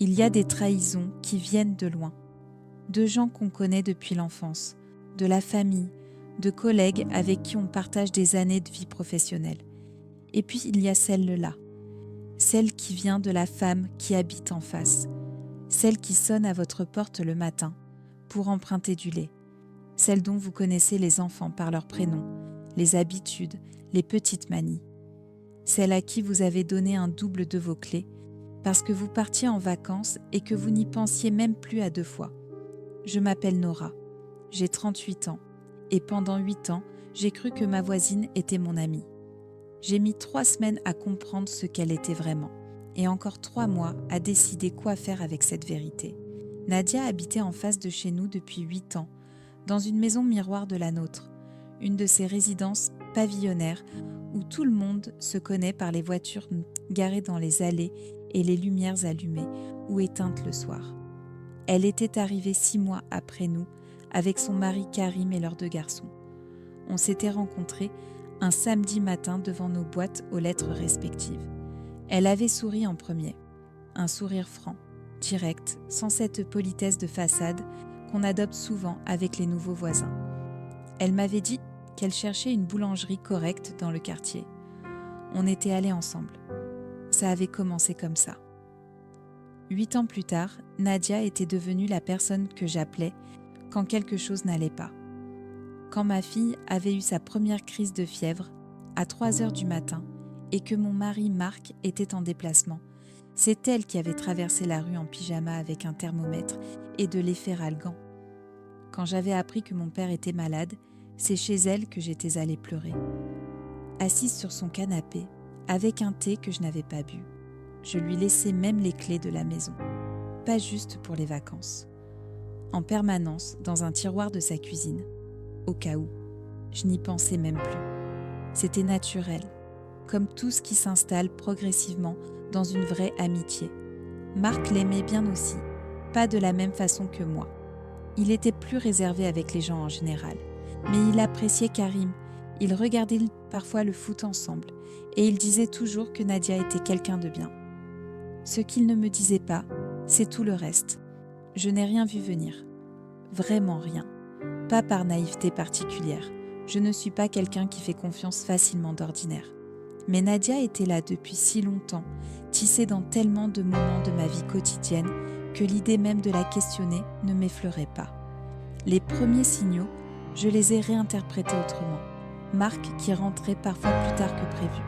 Il y a des trahisons qui viennent de loin, de gens qu'on connaît depuis l'enfance, de la famille, de collègues avec qui on partage des années de vie professionnelle. Et puis il y a celle-là, celle qui vient de la femme qui habite en face, celle qui sonne à votre porte le matin pour emprunter du lait, celle dont vous connaissez les enfants par leurs prénoms, les habitudes, les petites manies, celle à qui vous avez donné un double de vos clés parce que vous partiez en vacances et que vous n'y pensiez même plus à 2 fois. Je m'appelle Nora, j'ai 38 ans et pendant 8 ans, j'ai cru que ma voisine était mon amie. J'ai mis 3 semaines à comprendre ce qu'elle était vraiment et encore 3 mois à décider quoi faire avec cette vérité. Nadia habitait en face de chez nous depuis 8 ans, dans une maison miroir de la nôtre, une de ces résidences pavillonnaires où tout le monde se connaît par les voitures garées dans les allées et les lumières allumées ou éteintes le soir. Elle était arrivée 6 mois après nous, avec son mari Karim et leurs 2 garçons. On s'était rencontrés un samedi matin devant nos boîtes aux lettres respectives. Elle avait souri en premier, un sourire franc, direct, sans cette politesse de façade qu'on adopte souvent avec les nouveaux voisins. Elle m'avait dit qu'elle cherchait une boulangerie correcte dans le quartier. On était allés ensemble. Ça avait commencé comme ça. 8 ans plus tard, Nadia était devenue la personne que j'appelais quand quelque chose n'allait pas. Quand ma fille avait eu sa première crise de fièvre à 3 heures du matin et que mon mari Marc était en déplacement, c'est elle qui avait traversé la rue en pyjama avec un thermomètre et de l'efferalgan. Quand j'avais appris que mon père était malade, c'est chez elle que j'étais allée pleurer. Assise sur son canapé, avec un thé que je n'avais pas bu, je lui laissais même les clés de la maison, pas juste pour les vacances. En permanence, dans un tiroir de sa cuisine, au cas où, je n'y pensais même plus. C'était naturel, comme tout ce qui s'installe progressivement dans une vraie amitié. Marc l'aimait bien aussi, pas de la même façon que moi. Il était plus réservé avec les gens en général, mais il appréciait Karim. Ils regardaient parfois le foot ensemble et il disait toujours que Nadia était quelqu'un de bien. Ce qu'il ne me disait pas, c'est tout le reste. Je n'ai rien vu venir. Vraiment rien. Pas par naïveté particulière. Je ne suis pas quelqu'un qui fait confiance facilement d'ordinaire. Mais Nadia était là depuis si longtemps, tissée dans tellement de moments de ma vie quotidienne que l'idée même de la questionner ne m'effleurait pas. Les premiers signaux, je les ai réinterprétés autrement. Marc qui rentrait parfois plus tard que prévu.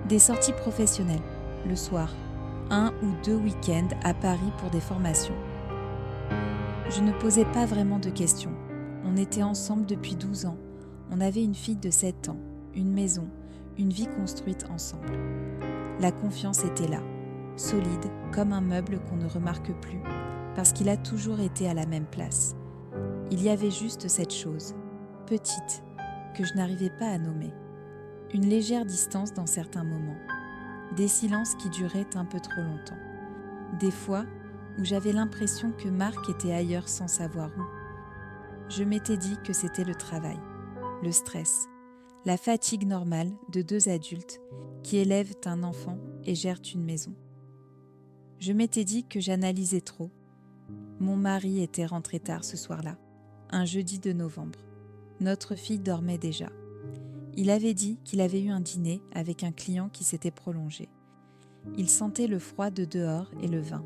Des sorties professionnelles, le soir, 1 ou 2 week-ends à Paris pour des formations. Je ne posais pas vraiment de questions. On était ensemble depuis 12 ans. On avait une fille de 7 ans, une maison, une vie construite ensemble. La confiance était là, solide comme un meuble qu'on ne remarque plus, parce qu'il a toujours été à la même place. Il y avait juste cette chose, petite, que je n'arrivais pas à nommer. Une légère distance dans certains moments. Des silences qui duraient un peu trop longtemps. Des fois où j'avais l'impression que Marc était ailleurs sans savoir où. Je m'étais dit que c'était le travail, le stress, la fatigue normale de 2 adultes qui élèvent un enfant et gèrent une maison. Je m'étais dit que j'analysais trop. Mon mari était rentré tard ce soir-là, un jeudi de novembre. Notre fille dormait déjà. Il avait dit qu'il avait eu un dîner avec un client qui s'était prolongé. Il sentait le froid de dehors et le vin.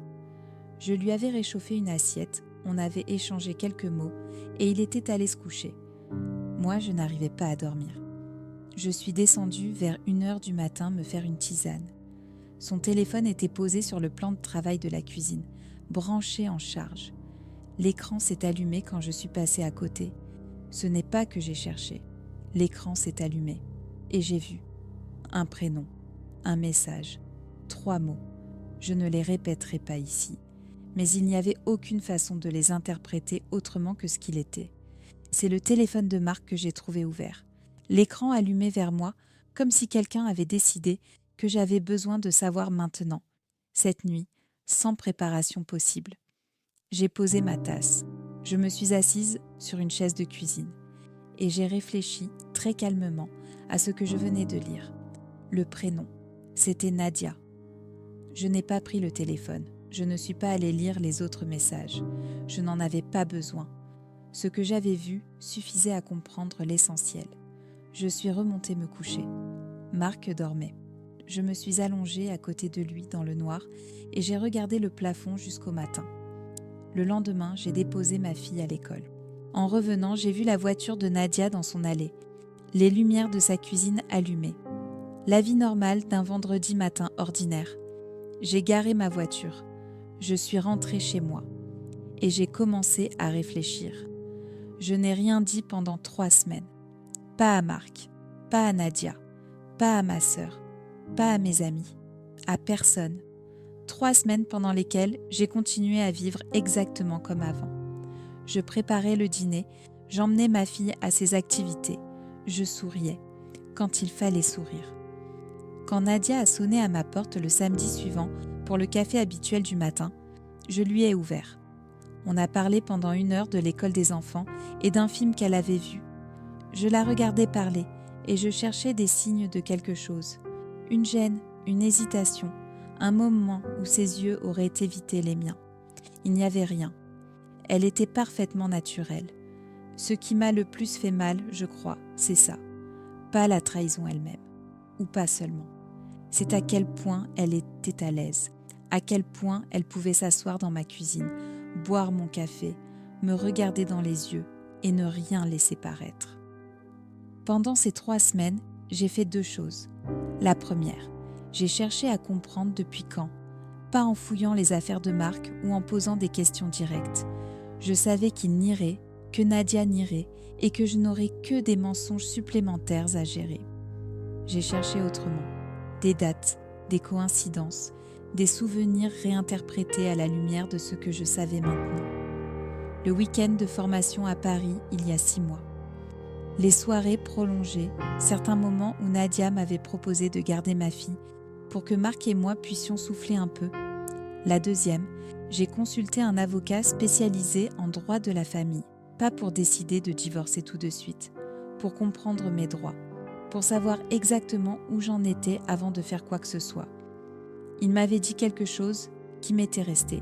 Je lui avais réchauffé une assiette, on avait échangé quelques mots et il était allé se coucher. Moi, je n'arrivais pas à dormir. Je suis descendue vers 1h du matin me faire une tisane. Son téléphone était posé sur le plan de travail de la cuisine, branché en charge. L'écran s'est allumé quand je suis passée à côté. Ce n'est pas que j'ai cherché. L'écran s'est allumé et j'ai vu un prénom, un message, 3 mots. Je ne les répéterai pas ici, mais il n'y avait aucune façon de les interpréter autrement que ce qu'il était. C'est le téléphone de Marc que j'ai trouvé ouvert. L'écran allumé vers moi, comme si quelqu'un avait décidé que j'avais besoin de savoir maintenant, cette nuit, sans préparation possible. J'ai posé ma tasse. Je me suis assise sur une chaise de cuisine et j'ai réfléchi très calmement à ce que je venais de lire. Le prénom, c'était Nadia. Je n'ai pas pris le téléphone. je ne suis pas allée lire les autres messages. Je n'en avais pas besoin. Ce que j'avais vu suffisait à comprendre l'essentiel. Je suis remontée me coucher. Marc dormait. Je me suis allongée à côté de lui dans le noir et j'ai regardé le plafond jusqu'au matin. Le lendemain, j'ai déposé ma fille à l'école. En revenant, j'ai vu la voiture de Nadia dans son allée, les lumières de sa cuisine allumées. La vie normale d'un vendredi matin ordinaire. J'ai garé ma voiture. Je suis rentrée chez moi et j'ai commencé à réfléchir. Je n'ai rien dit pendant 3 semaines. Pas à Marc, pas à Nadia, pas à ma sœur, pas à mes amis, à personne. 3 semaines pendant lesquelles j'ai continué à vivre exactement comme avant. Je préparais le dîner, j'emmenais ma fille à ses activités. Je souriais, quand il fallait sourire. Quand Nadia a sonné à ma porte le samedi suivant pour le café habituel du matin, je lui ai ouvert. On a parlé pendant 1 heure de l'école des enfants et d'un film qu'elle avait vu. Je la regardais parler et je cherchais des signes de quelque chose. Une gêne, une hésitation, un moment où ses yeux auraient évité les miens. Il n'y avait rien. Elle était parfaitement naturelle. Ce qui m'a le plus fait mal, je crois, c'est ça. Pas la trahison elle-même. Ou pas seulement. C'est à quel point elle était à l'aise. À quel point elle pouvait s'asseoir dans ma cuisine, boire mon café, me regarder dans les yeux et ne rien laisser paraître. Pendant ces 3 semaines, j'ai fait 2 choses. La première, j'ai cherché à comprendre depuis quand, pas en fouillant les affaires de Marc ou en posant des questions directes. Je savais qu'il nierait, que Nadia nierait et que je n'aurais que des mensonges supplémentaires à gérer. J'ai cherché autrement, des dates, des coïncidences, des souvenirs réinterprétés à la lumière de ce que je savais maintenant. Le week-end de formation à Paris il y a 6 mois. Les soirées prolongées, certains moments où Nadia m'avait proposé de garder ma fille pour que Marc et moi puissions souffler un peu. La deuxième, j'ai consulté un avocat spécialisé en droit de la famille, pas pour décider de divorcer tout de suite, pour comprendre mes droits, pour savoir exactement où j'en étais avant de faire quoi que ce soit. Il m'avait dit quelque chose qui m'était resté.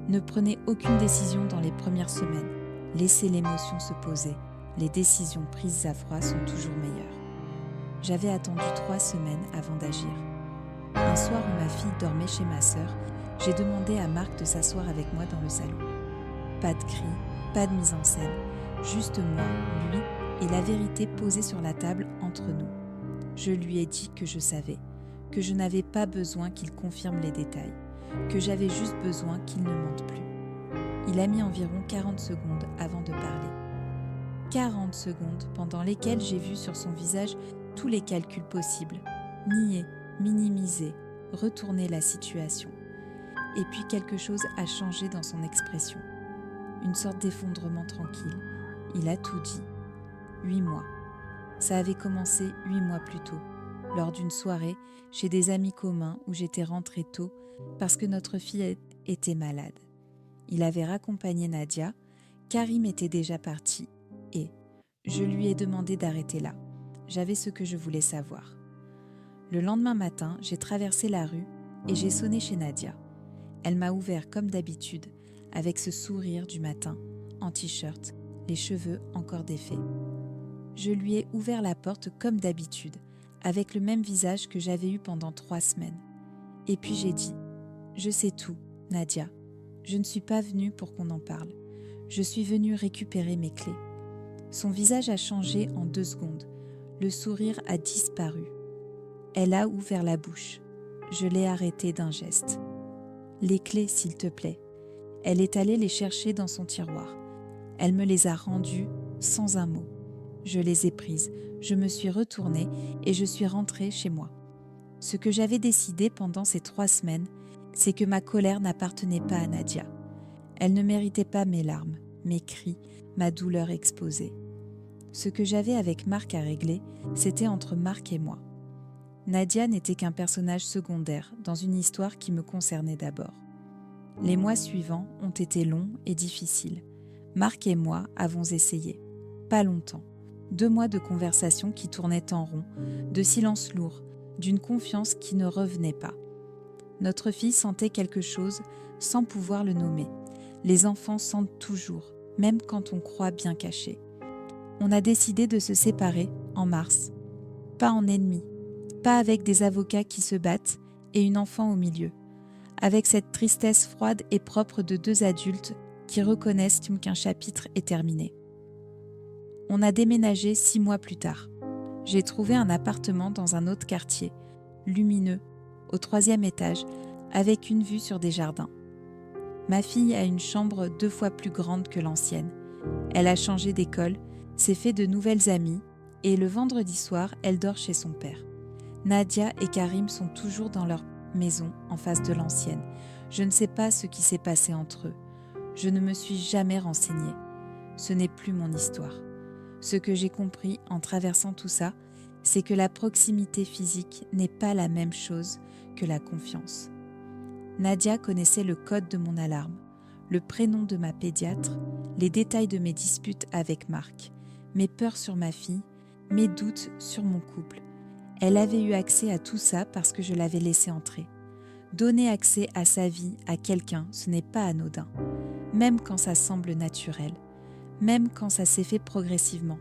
Ne prenez aucune décision dans les premières semaines. Laissez l'émotion se poser. Les décisions prises à froid sont toujours meilleures. J'avais attendu 3 semaines avant d'agir. Un soir où ma fille dormait chez ma sœur, j'ai demandé à Marc de s'asseoir avec moi dans le salon. Pas de cris, pas de mise en scène, juste moi, lui et la vérité posée sur la table entre nous. Je lui ai dit que je savais, que je n'avais pas besoin qu'il confirme les détails, que j'avais juste besoin qu'il ne mente plus. Il a mis environ 40 secondes avant de parler. 40 secondes pendant lesquelles j'ai vu sur son visage tous les calculs possibles, nier, minimiser, retourner la situation. Et puis quelque chose a changé dans son expression. Une sorte d'effondrement tranquille. Il a tout dit. 8 mois. Ça avait commencé 8 mois plus tôt, lors d'une soirée chez des amis communs où j'étais rentrée tôt parce que notre fille était malade. Il avait raccompagné Nadia, Karim était déjà parti et je lui ai demandé d'arrêter là. J'avais ce que je voulais savoir. Le lendemain matin, j'ai traversé la rue et j'ai sonné chez Nadia. Elle m'a ouvert comme d'habitude, avec ce sourire du matin, en t-shirt, les cheveux encore défaits. Je lui ai ouvert la porte comme d'habitude, avec le même visage que j'avais eu pendant 3 semaines. Et puis j'ai dit « Je sais tout, Nadia. Je ne suis pas venue pour qu'on en parle. Je suis venue récupérer mes clés. » Son visage a changé en 2 secondes. Le sourire a disparu. Elle a ouvert la bouche. Je l'ai arrêtée d'un geste. « Les clés, s'il te plaît. » Elle est allée les chercher dans son tiroir. Elle me les a rendues sans un mot. Je les ai prises, je me suis retournée et je suis rentrée chez moi. Ce que j'avais décidé pendant ces 3 semaines, c'est que ma colère n'appartenait pas à Nadia. Elle ne méritait pas mes larmes, mes cris, ma douleur exposée. Ce que j'avais avec Marc à régler, c'était entre Marc et moi. Nadia n'était qu'un personnage secondaire dans une histoire qui me concernait d'abord. Les mois suivants ont été longs et difficiles. Marc et moi avons essayé. Pas longtemps. 2 mois de conversations qui tournaient en rond, de silences lourds, d'une confiance qui ne revenait pas. Notre fille sentait quelque chose sans pouvoir le nommer. Les enfants sentent toujours, même quand on croit bien caché. On a décidé de se séparer en mars. Pas en ennemis, pas avec des avocats qui se battent et une enfant au milieu. Avec cette tristesse froide et propre de 2 adultes qui reconnaissent qu'un chapitre est terminé. On a déménagé 6 mois plus tard. J'ai trouvé un appartement dans un autre quartier, lumineux, au 3e étage, avec une vue sur des jardins. Ma fille a une chambre 2 fois plus grande que l'ancienne. Elle a changé d'école, s'est fait de nouvelles amies et le vendredi soir, elle dort chez son père. Nadia et Karim sont toujours dans leur maison en face de l'ancienne. Je ne sais pas ce qui s'est passé entre eux. Je ne me suis jamais renseignée. Ce n'est plus mon histoire. Ce que j'ai compris en traversant tout ça, c'est que la proximité physique n'est pas la même chose que la confiance. Nadia connaissait le code de mon alarme, le prénom de ma pédiatre, les détails de mes disputes avec Marc, mes peurs sur ma fille, mes doutes sur mon couple. Elle avait eu accès à tout ça parce que je l'avais laissé entrer. Donner accès à sa vie à quelqu'un, ce n'est pas anodin, même quand ça semble naturel, même quand ça s'est fait progressivement,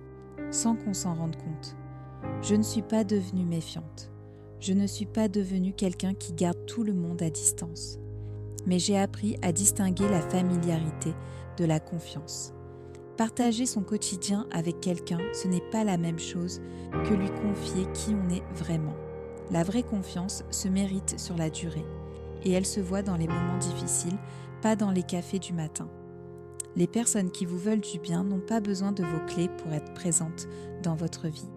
sans qu'on s'en rende compte. Je ne suis pas devenue méfiante. Je ne suis pas devenue quelqu'un qui garde tout le monde à distance. Mais j'ai appris à distinguer la familiarité de la confiance. Partager son quotidien avec quelqu'un, ce n'est pas la même chose que lui confier qui on est vraiment. La vraie confiance se mérite sur la durée. Et elle se voit dans les moments difficiles, pas dans les cafés du matin. Les personnes qui vous veulent du bien n'ont pas besoin de vos clés pour être présentes dans votre vie.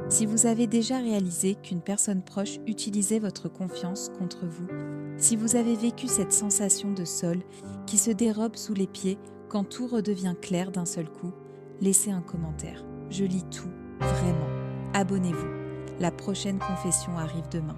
Si vous avez déjà réalisé qu'une personne proche utilisait votre confiance contre vous, si vous avez vécu cette sensation de sol qui se dérobe sous les pieds quand tout redevient clair d'un seul coup, laissez un commentaire. Je lis tout, vraiment. Abonnez-vous. La prochaine confession arrive demain.